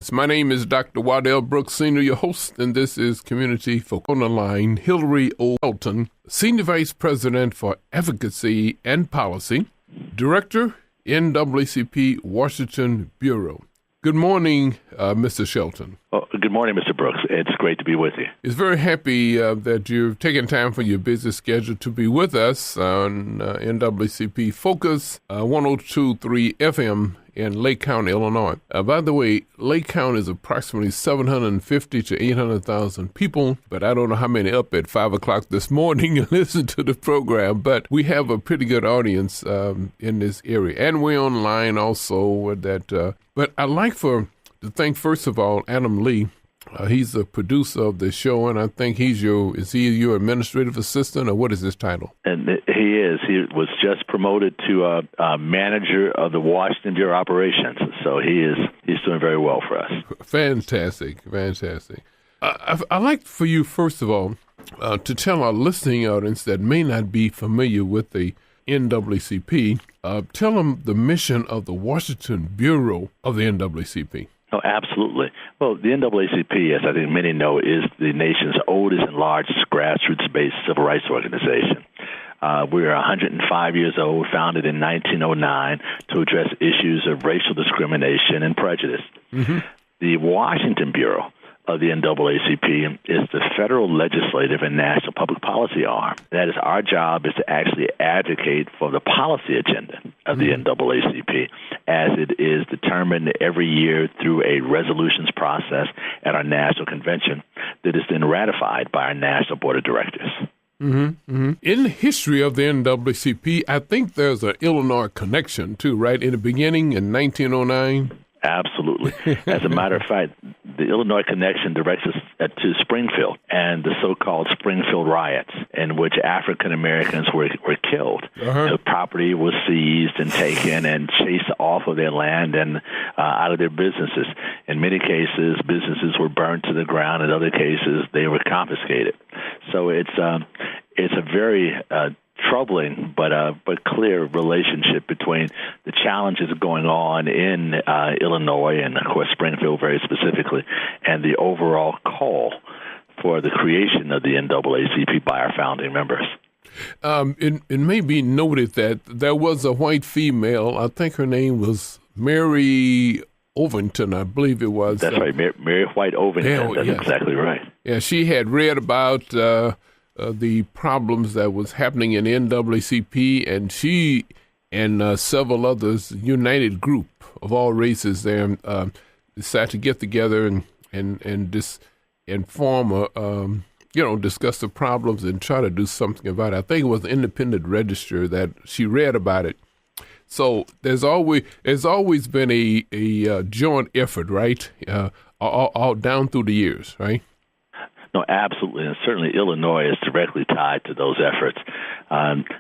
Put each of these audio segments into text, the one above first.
My name is Dr. Waddell Brooks, Sr., your host, and this is Community Focus. On the line, Hillary O. Shelton, Senior Vice President for Advocacy and Policy, Director, NWCP Washington Bureau. Good morning, Mr. Shelton. Oh, good morning, Mr. Brooks. It's great to be with you. It's very happy that you've taken time from your busy schedule to be with us on NWCP Focus 102.3 FM in Lake County, Illinois. By the way, Lake County is approximately 750 to 800,000 people, but I don't know how many up at 5 o'clock this morning and listen to the program, but we have a pretty good audience in this area. And we're online also. But I'd like to thank, first of all, Adam Lee. He's the producer of the show, and I think is he your administrative assistant, or what is his title? And he is. He was just promoted to manager of the Washington Bureau Operations, so he's doing very well for us. Fantastic. I'd like for you, first of all, to tell our listening audience that may not be familiar with the NWCP, tell them the mission of the Washington Bureau of the NWCP. Oh, absolutely. Well, the NWCP, as I think many know, is the nation's oldest and largest grassroots-based civil rights organization. We're 105 years old, founded in 1909 to address issues of racial discrimination and prejudice. Mm-hmm. The Washington Bureau of the NAACP is the federal legislative and national public policy arm. That is, our job is to actually advocate for the policy agenda of the NAACP as it is determined every year through a resolutions process at our national convention that is then ratified by our national board of directors. Mm-hmm. Mm-hmm. In the history of the NAACP, I think there's an Illinois connection too, right? In the beginning, in 1909? Absolutely. As a matter of fact, the Illinois connection directs us to Springfield and the so-called Springfield riots, in which African Americans were killed. Uh-huh. The property was seized and taken and chased off of their land and out of their businesses. In many cases, businesses were burned to the ground. In other cases, they were confiscated. So it's a very troubling but clear relationship between the challenges going on in Illinois and, of course, Springfield very specifically, and the overall call for the creation of the NAACP by our founding members. It may be noted that there was a white female, I think her name was Mary Ovington, I believe it was. That's right, Mary White Ovington. That's exactly right. Yeah, she had read about the problems that was happening in NWCP, and she and several others, united group of all races there, decided to get together and form discuss the problems and try to do something about it. I think it was the Independent Register that she read about it. So there's always been a joint effort, right? All down through the years, right? No, absolutely, and certainly Illinois is directly tied to those efforts,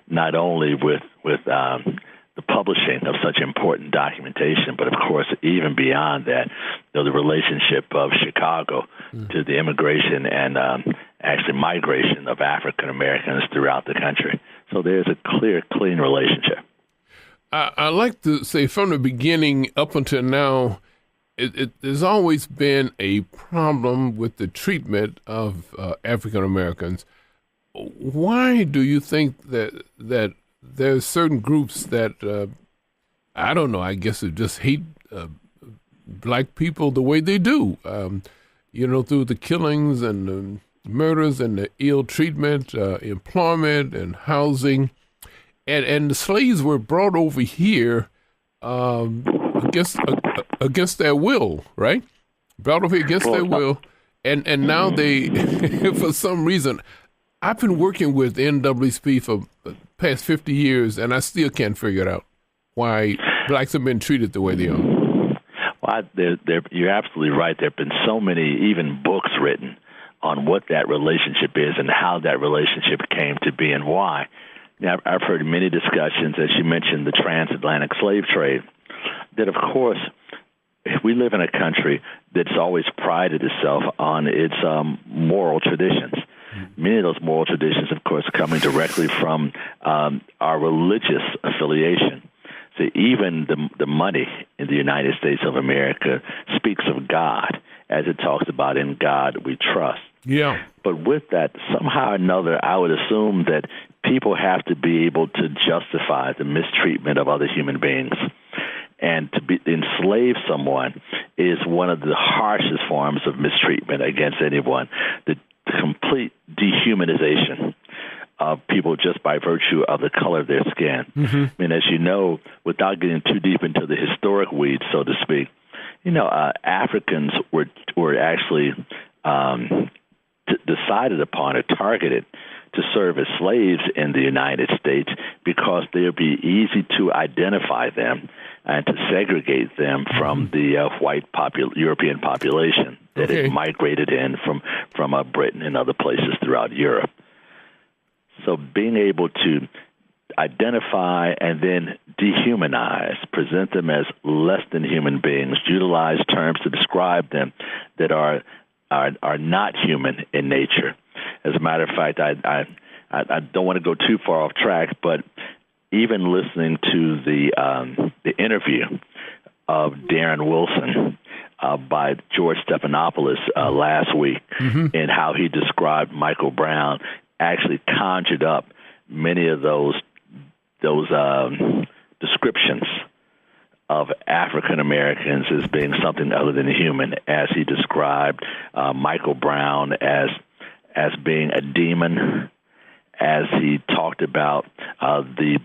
not only with the publishing of such important documentation, but of course, even beyond that, the relationship of Chicago to the immigration and actually migration of African Americans throughout the country. So there's a clear, clean relationship. I like to say from the beginning up until now, there's always been a problem with the treatment of African Americans. Why do you think that there's certain groups that, I don't know, I guess it just hate black people the way they do, through the killings and the murders and the ill treatment, employment and housing. And the slaves were brought over here against their will, right? Brought over here against their will. And now they, for some reason, I've been working with NWCP for the past 50 years, and I still can't figure it out why blacks have been treated the way they are. Well, you're absolutely right. There have been so many even books written on what that relationship is and how that relationship came to be and why. Now, I've heard many discussions, as you mentioned, the transatlantic slave trade, that, of course, we live in a country that's always prided itself on its moral traditions. Many of those moral traditions, of course, coming directly from our religious affiliation. So even the money in the United States of America speaks of God, as it talks about in God we trust. Yeah. But with that, somehow or another, I would assume that people have to be able to justify the mistreatment of other human beings. And to enslave someone is one of the harshest forms of mistreatment against anyone. The complete dehumanization of people just by virtue of the color of their skin. Mm-hmm. I mean, as you know, without getting too deep into the historic weeds, so to speak, Africans were actually decided upon or targeted to serve as slaves in the United States because they would be easy to identify them and to segregate them from the white European population that had migrated in from Britain and other places throughout Europe. So being able to identify and then dehumanize, present them as less than human beings, utilize terms to describe them that are not human in nature. As a matter of fact, I don't want to go too far off track, but even listening to the interview of Darren Wilson by George Stephanopoulos last week, and how he described Michael Brown, actually conjured up many of those descriptions of African Americans as being something other than human, as he described Michael Brown as being a demon, as he talked about the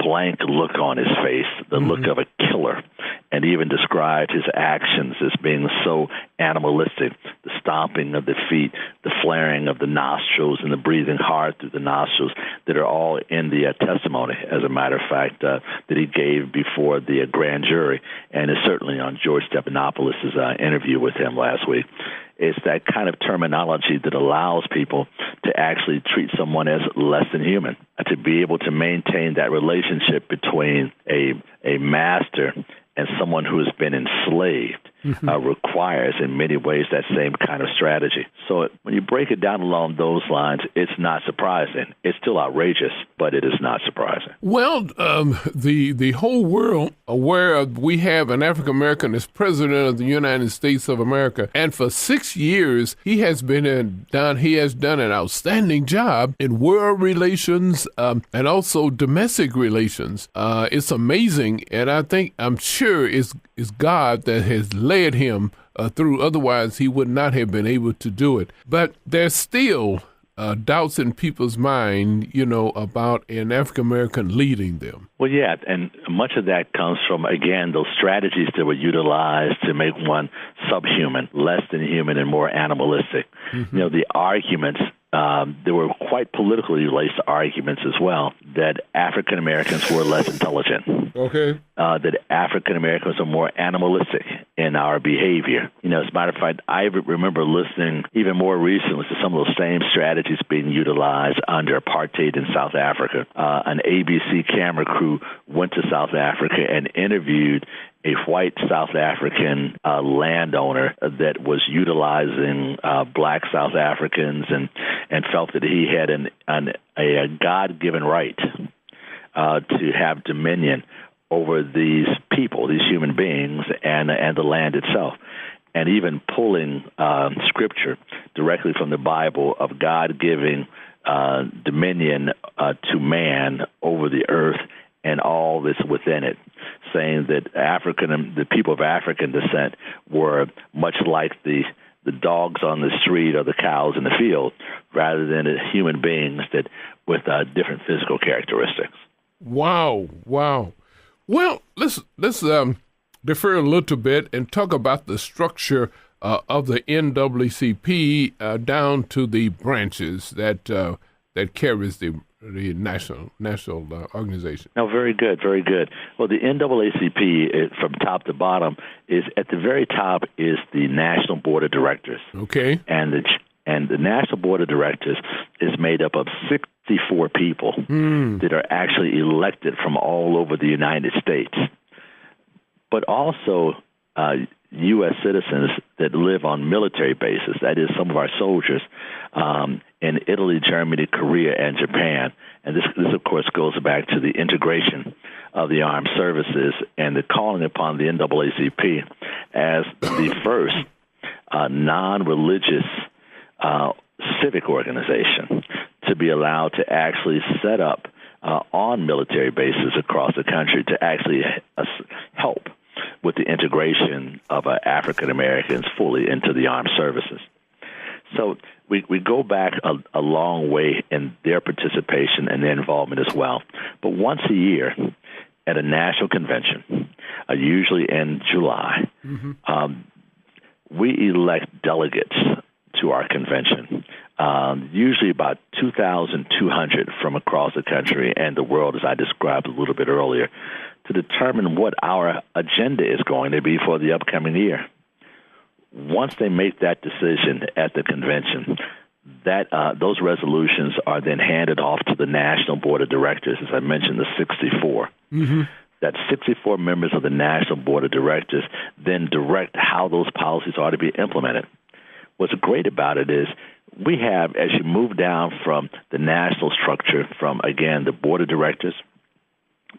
blank look on his face, the look of a killer, and even described his actions as being so animalistic, the stomping of the feet, the flaring of the nostrils, and the breathing hard through the nostrils that are all in the testimony, as a matter of fact, that he gave before the grand jury, and is certainly on George Stephanopoulos' interview with him last week. It's that kind of terminology that allows people to actually treat someone as less than human, to be able to maintain that relationship between a master and someone who has been enslaved requires in many ways that same kind of strategy. So when you break it down along those lines, it's not surprising. It's still outrageous, but it is not surprising. Well, the whole world aware of we have an African American as president of the United States of America, and for 6 years he has done an outstanding job in world relations and also domestic relations. It's amazing, and I'm sure it's God that has led him through. Otherwise, he would not have been able to do it. But there's still doubts in people's mind, about an African American leading them. Well, yeah, and much of that comes from, again, those strategies that were utilized to make one subhuman, less than human, and more animalistic. The arguments. There were quite politically laced arguments as well that African Americans were less intelligent. Okay. That African Americans are more animalistic in our behavior. As a matter of fact, I remember listening even more recently to some of those same strategies being utilized under apartheid in South Africa. An ABC camera crew went to South Africa and interviewed a white South African landowner that was utilizing black South Africans and felt that he had a God-given right to have dominion over these people, these human beings, and the land itself. And even pulling scripture directly from the Bible of God giving dominion to man over the earth and all that's within it, saying that the people of African descent were much like the dogs on the street or the cows in the field, rather than human beings that with different physical characteristics. Wow. Well, let's defer a little bit and talk about the structure of the NWCP down to the branches that carries the national organization. No, very good. Well, the NAACP, from top to bottom, is at the very top is the National Board of Directors. Okay. And the National Board of Directors is made up of 64 people that are actually elected from all over the United States, but also U.S. citizens that live on military bases. That is, some of our soldiers in Italy, Germany, Korea, and Japan. And this of course, goes back to the integration of the armed services, and the calling upon the NWCP as the first non-religious civic organization to be allowed to actually set up on military bases across the country to actually help with the integration of African Americans fully into the armed services. So we go back a long way in their participation and their involvement as well. But once a year at a national convention, usually in July, we elect delegates to our convention, usually about 2,200 from across the country and the world, as I described a little bit earlier, to determine what our agenda is going to be for the upcoming year. Once they make that decision at the convention, those resolutions are then handed off to the National Board of Directors, as I mentioned, the 64. That 64 members of the National Board of Directors then direct how those policies are to be implemented. What's great about it is we have, as you move down from the national structure, from, again, the Board of Directors,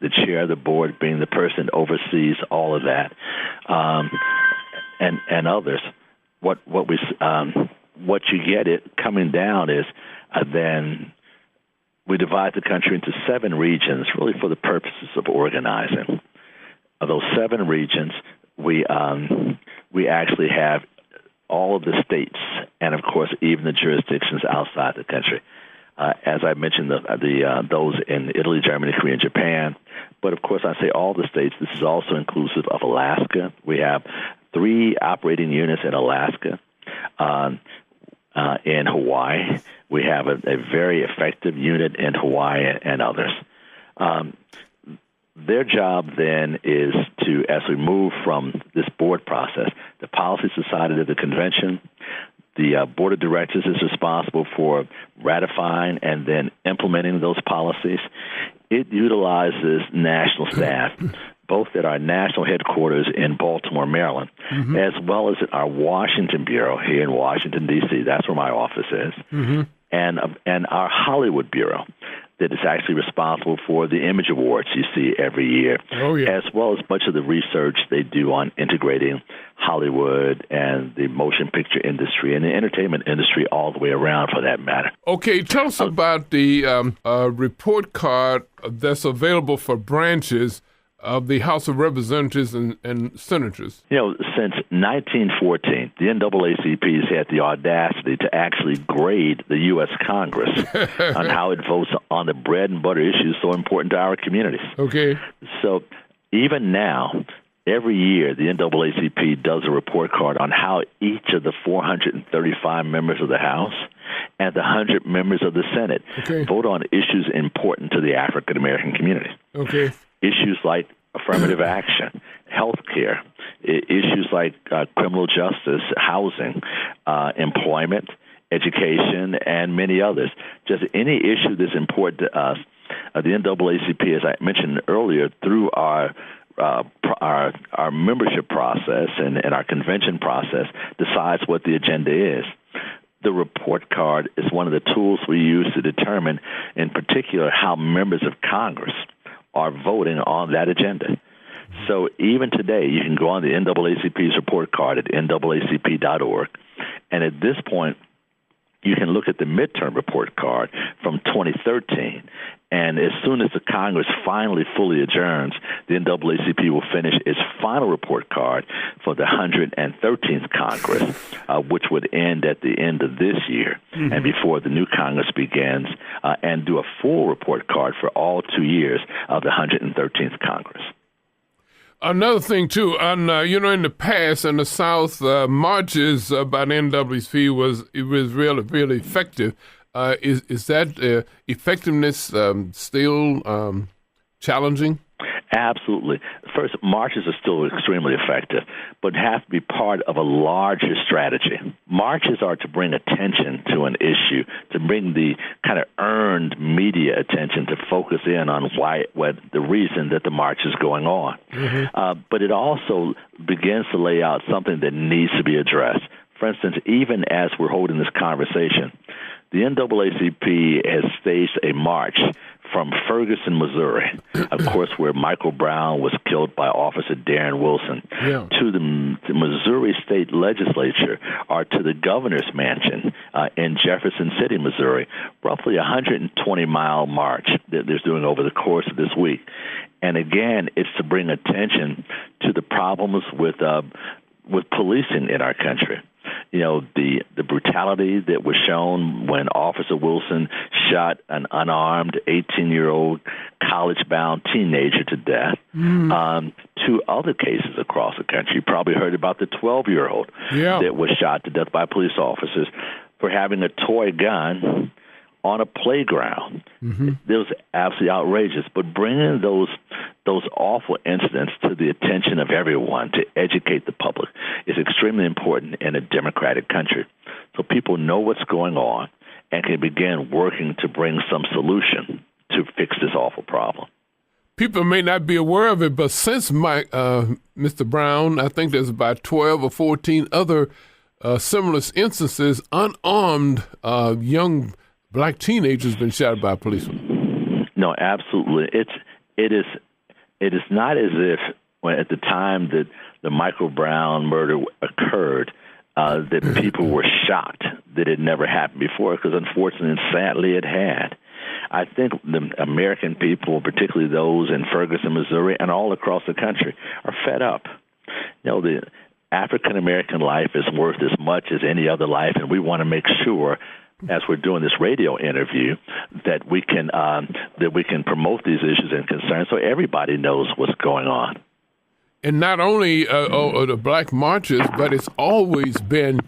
the chair of the board being the person that oversees all of that, and others, what you get it coming down is then we divide the country into 7 regions, really for the purposes of organizing. Of those 7 regions, we actually have all of the states, and of course even the jurisdictions outside the country. As I mentioned, those in Italy, Germany, Korea, and Japan. But of course, I say all the states. This is also inclusive of Alaska. We have 3 operating units in Alaska. In Hawaii, we have a very effective unit in Hawaii and others. Their job then is to, as we move from this board process, the policies decided at the convention, the board of directors is responsible for ratifying and then implementing those policies. It utilizes national staff, both at our national headquarters in Baltimore, Maryland, as well as at our Washington Bureau here in Washington, D.C. That's where my office is, and our Hollywood Bureau that is actually responsible for the image awards you see every year, as well as much of the research they do on integrating Hollywood and the motion picture industry and the entertainment industry all the way around, for that matter. Okay, tell us about the report card that's available for branches of the House of Representatives and Senators. Since 1914, the NAACP has had the audacity to actually grade the U.S. Congress on how it votes on the bread and butter issues so important to our communities. Okay. So even now, every year, the NAACP does a report card on how each of the 435 members of the House and the 100 members of the Senate vote on issues important to the African American community. Okay. Issues like affirmative action, health care, issues like criminal justice, housing, employment, education, and many others. Just any issue that's important to us. The NAACP, as I mentioned earlier, through our membership process and our convention process, decides what the agenda is. The report card is one of the tools we use to determine, in particular, how members of Congress are voting on that agenda. So even today, you can go on the NAACP's report card at NAACP.org, and at this point, you can look at the midterm report card from 2013, and as soon as the Congress finally fully adjourns, the NAACP will finish its final report card for the 113th Congress, which would end at the end of this year and before the new Congress begins, and do a full report card for all 2 years of the 113th Congress. Another thing, too, in the past in the South, marches by the NWCP was really, really effective. Is that effectiveness still challenging? Absolutely. First, marches are still extremely effective, but have to be part of a larger strategy. Marches are to bring attention to an issue, to bring the kind of earned media attention to focus in on what the reason that the march is going on. But it also begins to lay out something that needs to be addressed. For instance, even as we're holding this conversation, the NAACP has staged a march from Ferguson, Missouri, of course, where Michael Brown was killed by Officer Darren Wilson, to the Missouri State Legislature, or to the governor's mansion in Jefferson City, Missouri, roughly a 120-mile march that they're doing over the course of this week. And again, it's to bring attention to the problems with policing in our country. You know, the brutality that was shown when Officer Wilson shot an unarmed 18-year-old college-bound teenager to death. Two other cases across the country. You probably heard about the 12-year-old that was shot to death by police officers for having a toy gun on a playground. It was absolutely outrageous. But bringing those awful incidents to the attention of everyone, to educate the public, is extremely important in a democratic country. So people know what's going on and can begin working to bring some solution to fix this awful problem. People may not be aware of it, but since Mr. Brown, I think there's about 12 or 14 other similar instances, unarmed young black teenagers been shot by policemen. No, absolutely. It is not as if at the time that the Michael Brown murder occurred that people were shocked that it never happened before, because unfortunately and sadly it had. I think the American people, particularly those in Ferguson, Missouri, and all across the country, are fed up. You know, the African-American life is worth as much as any other life, and we want to make sure, as we're doing this radio interview, that we can promote these issues and concerns so everybody knows what's going on. And not only the black marches, but it's always been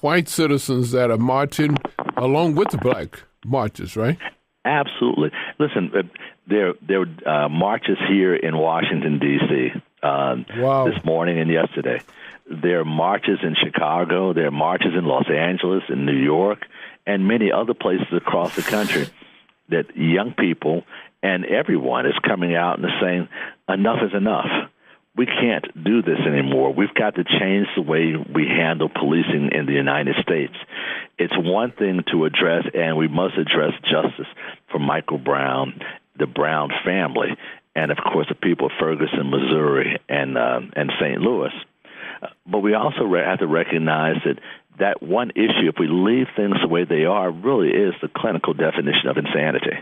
white citizens that are marching along with the black marches, right? Absolutely. Listen, there were marches here in Washington, D.C. This morning and yesterday. There are marches in Chicago. There are marches in Los Angeles, in New York, and many other places across the country that young people and everyone is coming out and saying, enough is enough. We can't do this anymore. We've got to change the way we handle policing in the United States. It's one thing to address, and we must address justice for Michael Brown, the Brown family, and, of course, the people of Ferguson, Missouri, and St. Louis. But we also have to recognize that one issue, if we leave things the way they are, really is the clinical definition of insanity.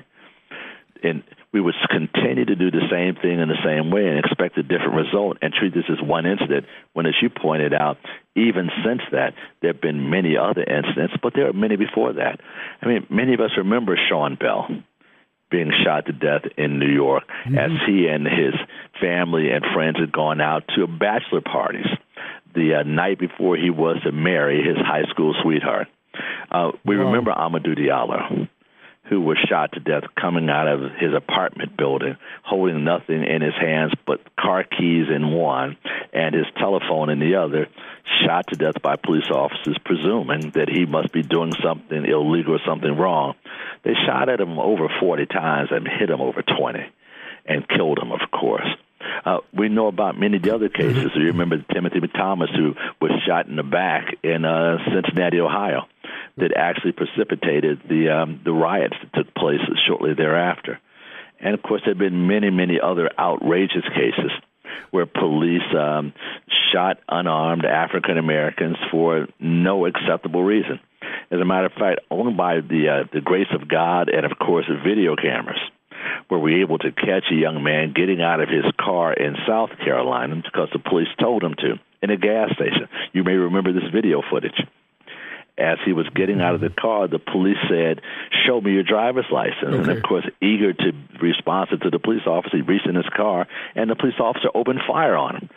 And we would continue to do the same thing in the same way and expect a different result and treat this as one incident when, as you pointed out, even since that, there have been many other incidents, but there are many before that. I mean, many of us remember Sean Bell being shot to death in New York as he and his family and friends had gone out to bachelor parties the night before he was to marry his high school sweetheart. We remember Amadou Diallo, who was shot to death coming out of his apartment building, holding nothing in his hands but car keys in one and his telephone in the other, shot to death by police officers, presuming that he must be doing something illegal or something wrong. They shot at him over 40 times and hit him over 20 and killed him, of course. We know about many of the other cases. You remember Timothy Thomas, who was shot in the back in Cincinnati, Ohio, that actually precipitated the riots that took place shortly thereafter. And, of course, there have been many, many other outrageous cases where police shot unarmed African Americans for no acceptable reason. As a matter of fact, only by the grace of God and, of course, video cameras were we able to catch a young man getting out of his car in South Carolina because the police told him to, in a gas station. You may remember this video footage. As he was getting out of the car, the police said, "Show me your driver's license." Okay. And, of course, eager to respond to the police officer, he reached in his car, and the police officer opened fire on him,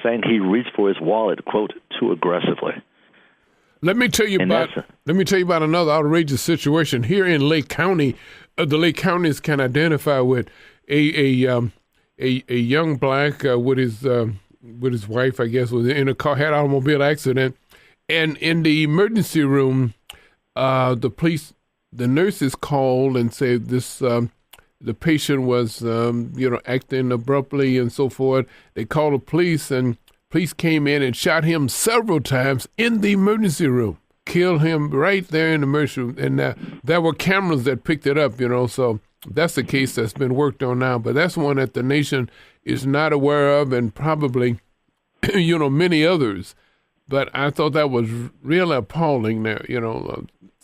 saying he reached for his wallet, quote, too aggressively. Let me tell you about another outrageous situation here in Lake County. The Lake Counties can identify with a young black with his wife, I guess, was in a car, had an automobile accident, and in the emergency room, the nurses called and said this the patient was acting abruptly and so forth. They called the police, and police came in and shot him several times in the emergency room. killed him right there in the emergency room. And there were cameras that picked it up, so that's the case that's been worked on now. But that's one that the nation is not aware of, and probably, many others. But I thought that was really appalling there,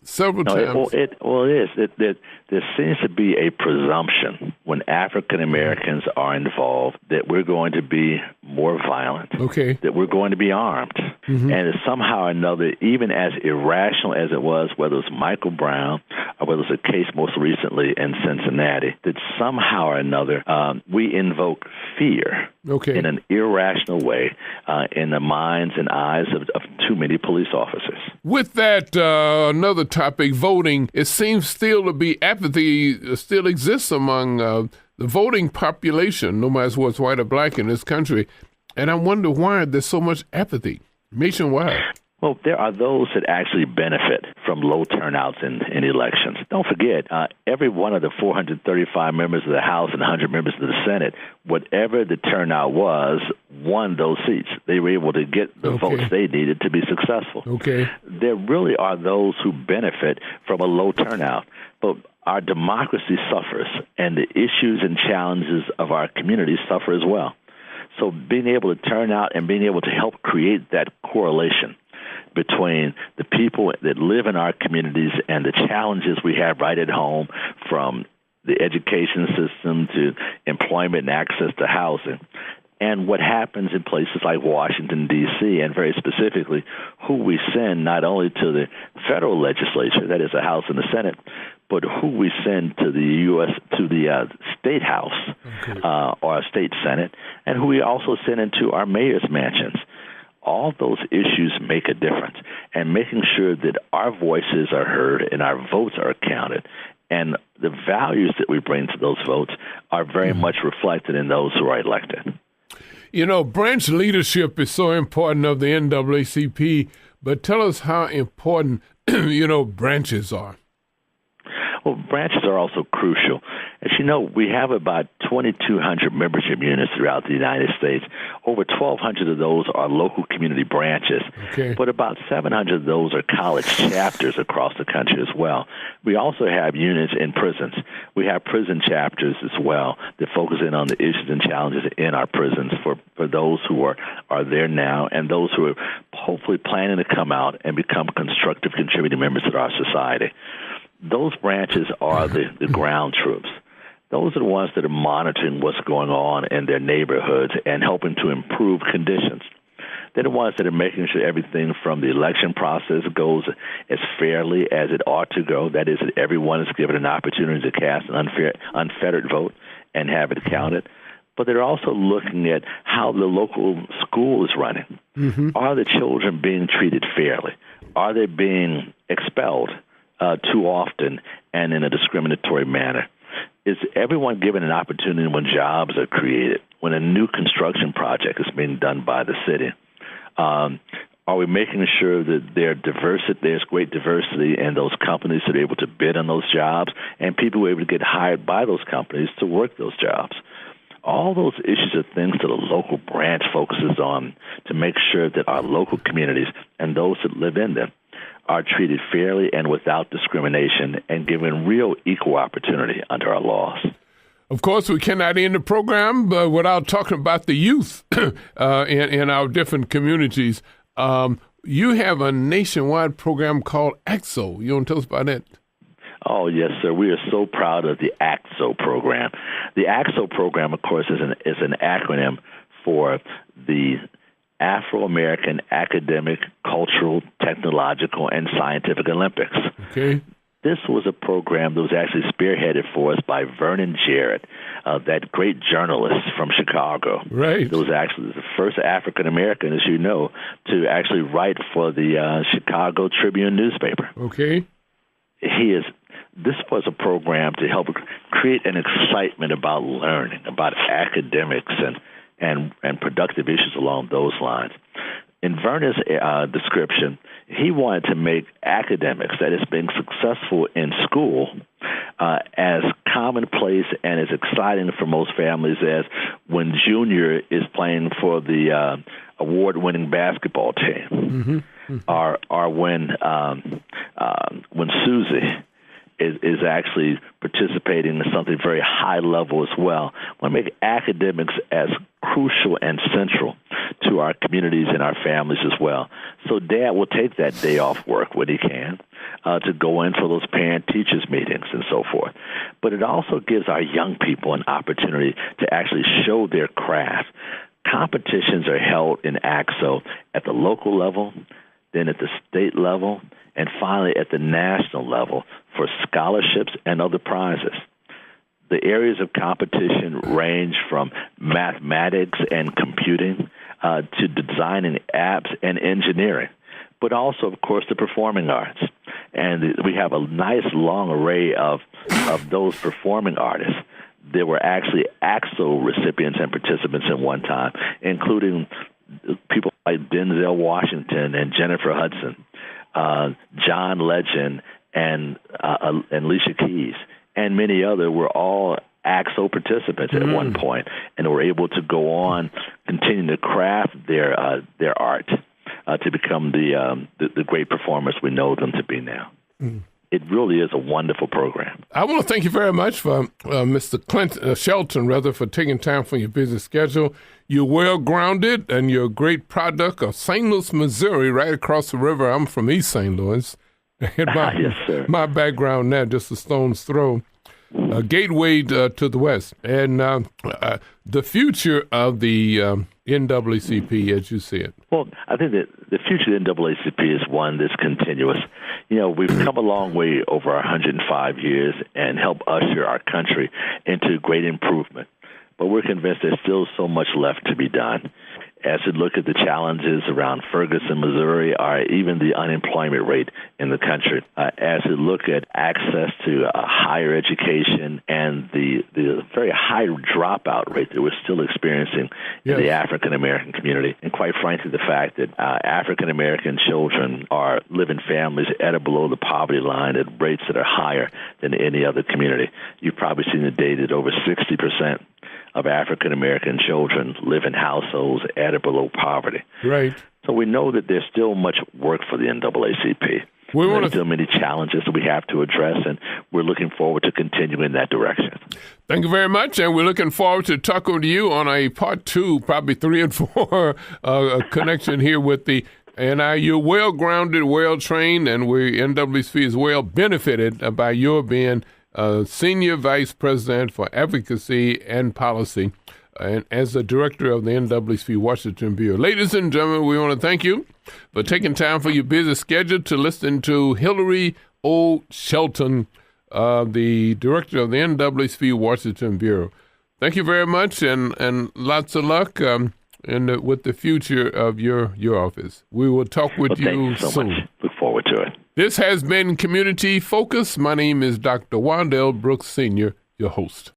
several times. It is. There seems to be a presumption when African Americans are involved that we're going to be more violent, that we're going to be armed. And somehow or another, even as irrational as it was, whether it was Michael Brown or whether it was a case most recently in Cincinnati, that somehow or another we invoke fear in an irrational way in the minds and eyes of too many police officers. With that, another topic, voting, it seems still to be apathy still exists among the voting population, no matter what's white or black in this country. And I wonder why there's so much apathy nationwide. Well, there are those that actually benefit from low turnouts in elections. Don't forget, every one of the 435 members of the House and 100 members of the Senate, whatever the turnout was, won those seats. They were able to get the votes they needed to be successful. There really are those who benefit from a low turnout, but our democracy suffers, and the issues and challenges of our communities suffer as well. So being able to turn out and being able to help create that correlation between the people that live in our communities and the challenges we have right at home, from the education system to employment and access to housing, and what happens in places like Washington, D.C., and very specifically, who we send not only to the federal legislature, that is the House and the Senate, but who we send to the state house or state Senate, and who we also send into our mayor's mansions. All those issues make a difference, and making sure that our voices are heard and our votes are counted, and the values that we bring to those votes are very much reflected in those who are elected. Branch leadership is so important of the NWCP, but tell us how important, branches are. Well, branches are also crucial. As you know, we have about 2,200 membership units throughout the United States. Over 1,200 of those are local community branches, but about 700 of those are college chapters across the country as well. We also have units in prisons. We have prison chapters as well that focus in on the issues and challenges in our prisons for those who are there now and those who are hopefully planning to come out and become constructive contributing members of our society. Those branches are the ground troops. Those are the ones that are monitoring what's going on in their neighborhoods and helping to improve conditions. They're the ones that are making sure everything from the election process goes as fairly as it ought to go. That is, that everyone is given an opportunity to cast an unfettered vote and have it counted. But they're also looking at how the local school is running. Are the children being treated fairly? Are they being expelled too often and in a discriminatory manner? Is everyone given an opportunity when jobs are created, when a new construction project is being done by the city? Are we making sure that there's great diversity in those companies that are able to bid on those jobs and people who are able to get hired by those companies to work those jobs? All those issues are things that a local branch focuses on to make sure that our local communities and those that live in them are treated fairly and without discrimination and given real equal opportunity under our laws. Of course, we cannot end the program without talking about the youth in our different communities. You have a nationwide program called AXO. You want to tell us about that? Oh, yes, sir. We are so proud of the AXO program. The AXO program, of course, is an acronym for the Afro-American Academic, Cultural, Technological, and Scientific Olympics. This was a program that was actually spearheaded for us by Vernon Jarrett, that great journalist from Chicago. It was actually the first African-American, as you know, to actually write for the Chicago Tribune newspaper. This was a program to help create an excitement about learning, about academics and productive issues along those lines. In Verner's description, he wanted to make academics, that is, being successful in school, as commonplace and as exciting for most families as when Junior is playing for the award-winning basketball team, or when Susie is actually participating in something very high level as well. We want to make academics as crucial and central to our communities and our families as well. So Dad will take that day off work when he can to go in for those parent-teachers meetings and so forth. But it also gives our young people an opportunity to actually show their craft. Competitions are held in ACSO at the local level, then at the state level, and finally at the national level for scholarships and other prizes. The areas of competition range from mathematics and computing to designing apps and engineering, but also, of course, the performing arts. And we have a nice long array of those performing artists. There were actually ACSO recipients and participants at one time, including people like Denzel Washington and Jennifer Hudson, John Legend, and Alicia Keys, and many others were all ACSO participants at one point, and were able to go on, continuing to craft their art to become the great performers we know them to be now. It really is a wonderful program. I want to thank you very much for Mr. Shelton, for taking time from your busy schedule. You're well-grounded, and you're a great product of St. Louis, Missouri, right across the river. I'm from East St. Louis. Yes, sir. My background now, just a stone's throw. Gateway to the West. And the future of the NWCP, as you see it. Well, I think that the future of the NAACP is one that's continuous. You know, we've come a long way over 105 years and helped usher our country into great improvement. But we're convinced there's still so much left to be done. As we look at the challenges around Ferguson, Missouri, or even the unemployment rate in the country, as we look at access to higher education and the very high dropout rate that we're still experiencing in the African-American community, and quite frankly, the fact that African-American children are living families at or below the poverty line at rates that are higher than any other community. You've probably seen the data that over 60% of African-American children live in households at or below poverty. Right. So we know that there's still much work for the NAACP. There's still many challenges that we have to address, and we're looking forward to continuing in that direction. Thank you very much, and we're looking forward to talking to you on a part 2, probably 3 and 4 connection here with the you're well-grounded, well-trained, and NWCP is well benefited by your being Senior Vice President for Advocacy and Policy, and as the Director of the NWCP Washington Bureau. Ladies and gentlemen, we want to thank you for taking time for your busy schedule to listen to Hillary O. Shelton, the Director of the NWCP Washington Bureau. Thank you very much, and lots of luck with the future of your office. We will talk with you thank you so soon. Much. Look forward to it. This has been Community Focus. My name is Dr. Wandell Brooks Sr., your host.